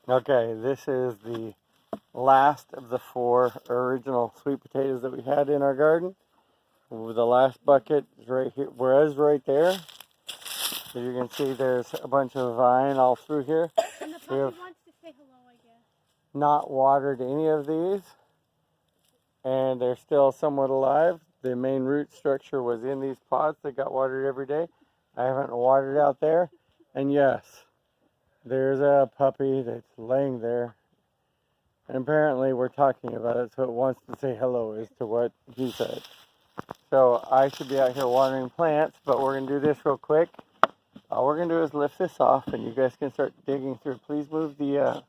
Okay, this is the last of the 4 original sweet potatoes that we had in our garden. The last bucket is right here, was right there. As you can see, there's a bunch of vine all through here. And the puppy wants to say hello, I guess. Not watered any of these, and they're still somewhat alive. The main root structure was in these pots that got watered every day. I haven't watered out there, and yes, there's a puppy that's laying there, and apparently we're talking about it, so it wants to say hello as to what he said. So I should be out here watering plants, but we're going to do this real quick. All we're going to do is lift this off, and you guys can start digging through. Please move the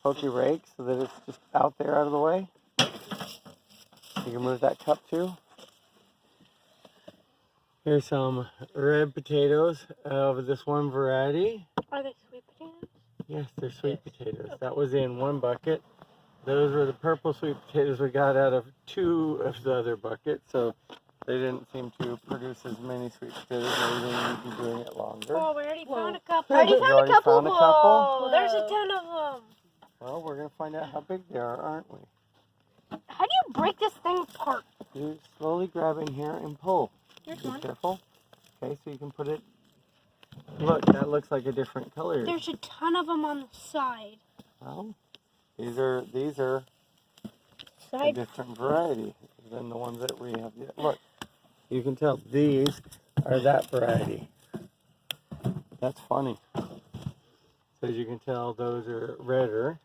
pokey rake so that it's just out there out of the way. You can move that cup too. Here's some red potatoes of this one variety. Are they sweet potatoes? Yes, they're sweet potatoes. That was in one bucket. Those were the purple sweet potatoes we got out of 2 of the other buckets, so they didn't seem to produce as many sweet potatoes. Maybe they need to be doing it longer. Oh, we already found a couple. You already found a couple? Oh, there's a ton of them. Well, we're going to find out how big they are, aren't we? How do you break this thing apart? You slowly grab in here and pull. Here's Be one. careful. Okay, so you can put it. Look, that looks like a different color. There's a ton of them on the side. Well, these are a Side. different variety than the ones that we have yet. Look, you can tell these are that variety. That's funny. So as you can tell, those are redder.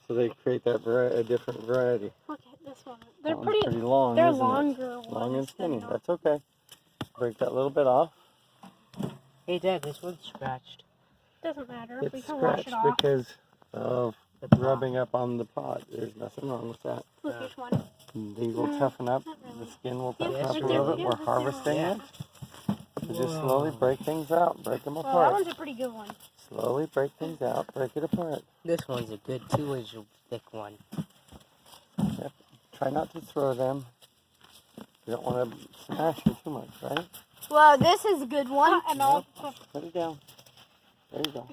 So they create that a different variety. Look at this one. They're That one's pretty long. They're isn't it? longer. Long and skinny. That's okay. Break that little bit off. Hey Dad, this one's scratched. Doesn't matter. We It's can wash scratched it off. because of rubbing up on the pot. There's nothing wrong with that. Look, here's one. These will toughen up. The skin will toughen up a right little there. bit. We're Yeah, harvesting yeah. it. So just slowly break things out. Break them Well, that apart. one's a pretty good one. Slowly break things out. Break it apart. This one's a good 2-inch thick one. Yep. Try not to throw them. You don't want to smash them too much, right? Well, this is a good one. And all. Put it down. There you go.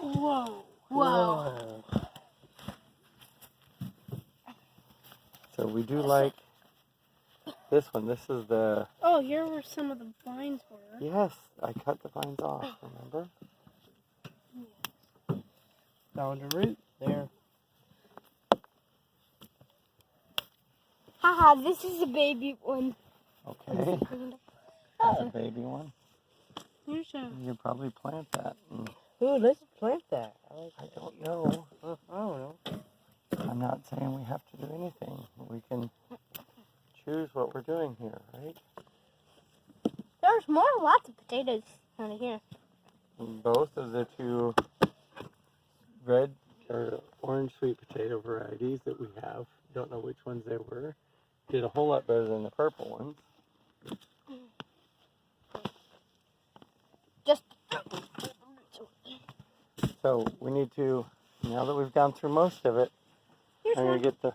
Whoa. Whoa. So we do like this one. This is the... Oh, here were some of the vines were. Yes, I cut the vines off, remember? Found a root there. Haha, this is a baby one. Okay, that's a baby one. Here's a. You could probably plant that. Ooh, let's plant that. I don't know. I don't know. I'm not saying we have to do anything. We can choose what we're doing here, right? There's lots of potatoes out here. Both of the 2 red or orange sweet potato varieties that we have, don't know which ones they were, did a whole lot better than the purple ones. Just. So we need to, now that we've gone through most of it, Here's I'm going one. to get the,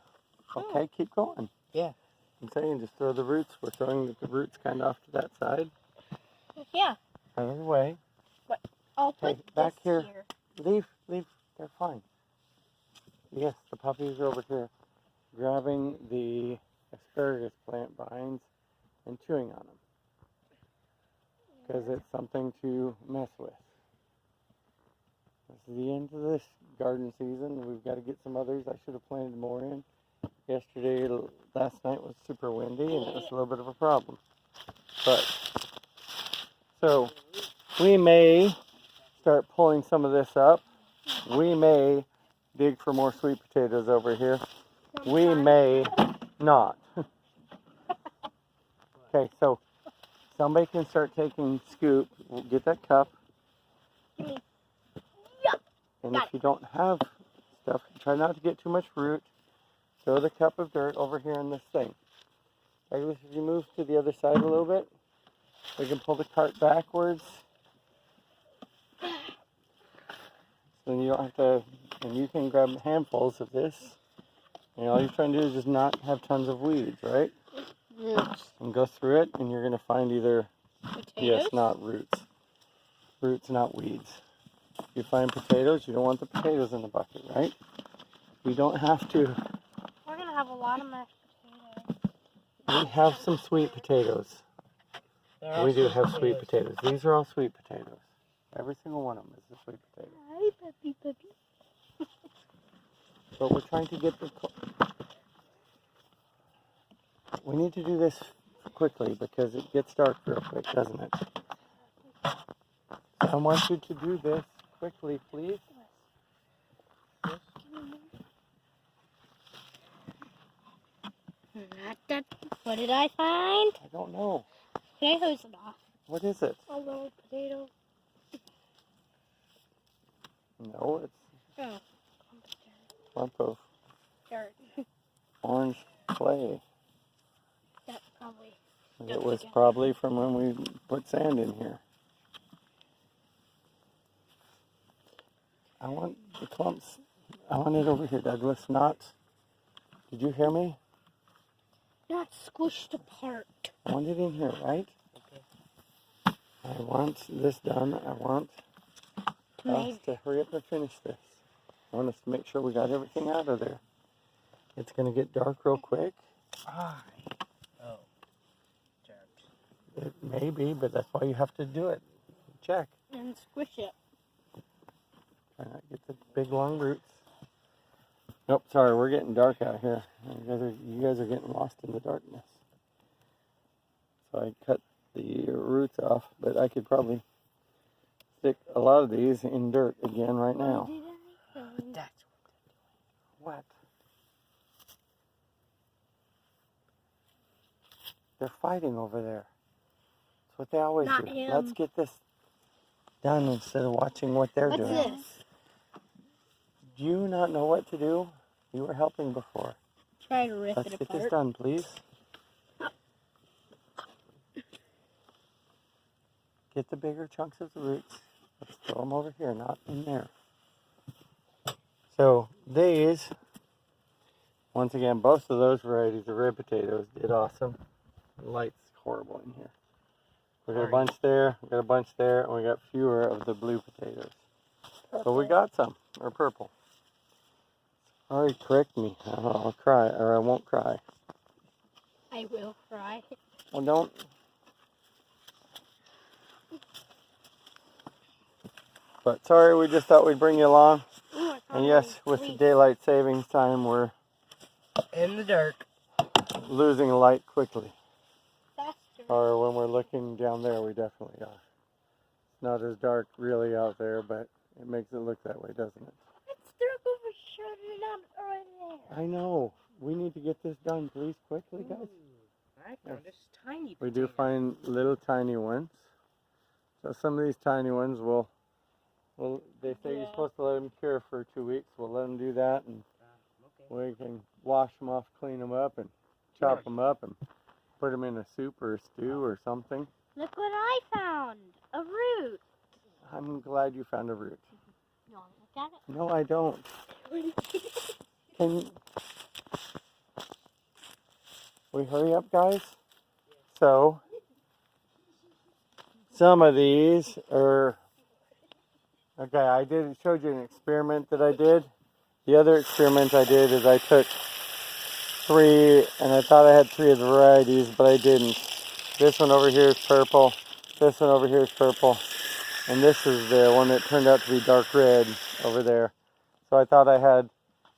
okay, keep going. Yeah. I'm saying just throw the roots. We're throwing the roots kind of off to that side. Yeah. Out of the way. I'll put Hey, back this here. Leave. They're fine. Yes, the puppies are over here grabbing the asparagus plant vines and chewing on them. Because it's something to mess with. This is the end of this garden season. We've got to get some others. I should have planted more in. Yesterday, last night was super windy and it was a little bit of a problem. But, so, we may start pulling some of this up. We may dig for more sweet potatoes over here. We may not. Okay, so somebody can start taking scoop. We'll get that cup. And if you don't have stuff, try not to get too much root. Throw the cup of dirt over here in this thing. Douglas, if you move to the other side a little bit, we can pull the cart backwards. Then you don't have to, and you can grab handfuls of this. And all you're trying to do is just not have tons of weeds, right? Yes. And go through it, and you're going to find either Potatoes? Yes, not roots. Roots, not weeds. If you find potatoes, you don't want the potatoes in the bucket, right? We don't have to. We're gonna have a lot of mashed potatoes. We have some sweet potatoes. They're We do also have sweet potatoes. These are all sweet potatoes. Every single one of them is a sweet potato. Hi, puppy, puppy. But we're trying to get the. We need to do this quickly because it gets dark real quick, doesn't it? I want you to do this quickly, please. What did I find? I don't know. Can I hose it off? What is it? A little potato. No, it's Oh, a lump of dirt. orange clay. That probably. It was probably from when we put sand in here. I want the clumps. I want it over here, Douglas. Not. Did you hear me? Not squished apart. I want it in here, right? Okay. I want this done. I want us to hurry up and finish this. I want us to make sure we got everything out of there. It's going to get dark real quick. Ah. Oh. Jerk. It may be, but that's why you have to do it. Check. And squish it. Try not to get the big long roots. Nope, sorry, we're getting dark out here. You guys are getting lost in the darkness. So I cut the roots off, but I could probably stick a lot of these in dirt again right now. That's What? They're fighting over there. That's what they always Not do. him. Let's get this done instead of watching what they're What's doing. this? Do you not know what to do? You were helping before. Try to rip Let's it get apart. this done, please. Get the bigger chunks of the roots. Let's throw them over here, not in there. So these, once again, both of those varieties of red potatoes did awesome. The light's horrible in here. We got a bunch there, we got a bunch there, and we got fewer of the blue potatoes. But we got some, or purple. Sorry, correct me. I'll cry, or I won't cry. I will cry. Well, don't. But sorry, we just thought we'd bring you along. Ooh, And yes, with the daylight savings time, we're in the dark. losing light quickly. Faster. Or when we're looking down there, we definitely are. It's not as dark really out there, but it makes it look that way, doesn't it? It's dark over shutting up right there. I know. We need to get this done, please, quickly, guys. I found this tiny We do potato. find little tiny ones. So some of these tiny ones will they say you're supposed to let them cure for 2 weeks. We'll let them do that, and Okay. we can wash them off, clean them up, and chop them up, and put them in a soup or a stew or something. Look what I found. A root. I'm glad you found a root. You want to look at No, I don't. Can we hurry up, guys? So, some of these are... Okay, I showed you an experiment that I did. The other experiment I did is I took 3, and I thought I had 3 of the varieties, but I didn't. This one over here is purple. This one over here is purple. And this is the one that turned out to be dark red over there. So I thought I had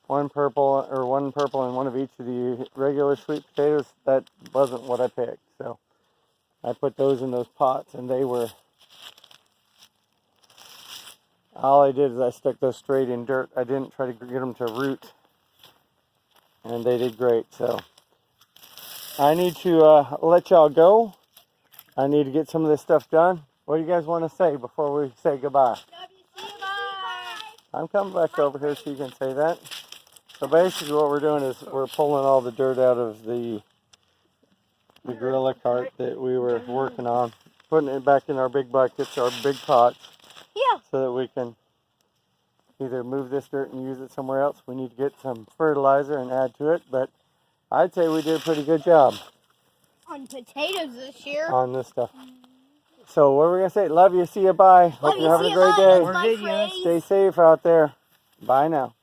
one purple and one of each of the regular sweet potatoes. That wasn't what I picked. So I put those in those pots, and they were... All I did is I stuck those straight in dirt. I didn't try to get them to root. And they did great. So I need to let y'all go. I need to get some of this stuff done. What do you guys want to say before we say goodbye? I'm coming back over here so you can say that. So basically what we're doing is we're pulling all the dirt out of the gorilla cart that we were working on. Putting it back in our big buckets, our big pots. Yeah. So that we can either move this dirt and use it somewhere else. We need to get some fertilizer and add to it, but I'd say we did a pretty good job On potatoes this year. on this stuff. So what were we gonna say? Love you. See you. Bye. Hope Love you're you, having see a you, great bye. day. More Bye, videos. friends. Stay safe out there. Bye now.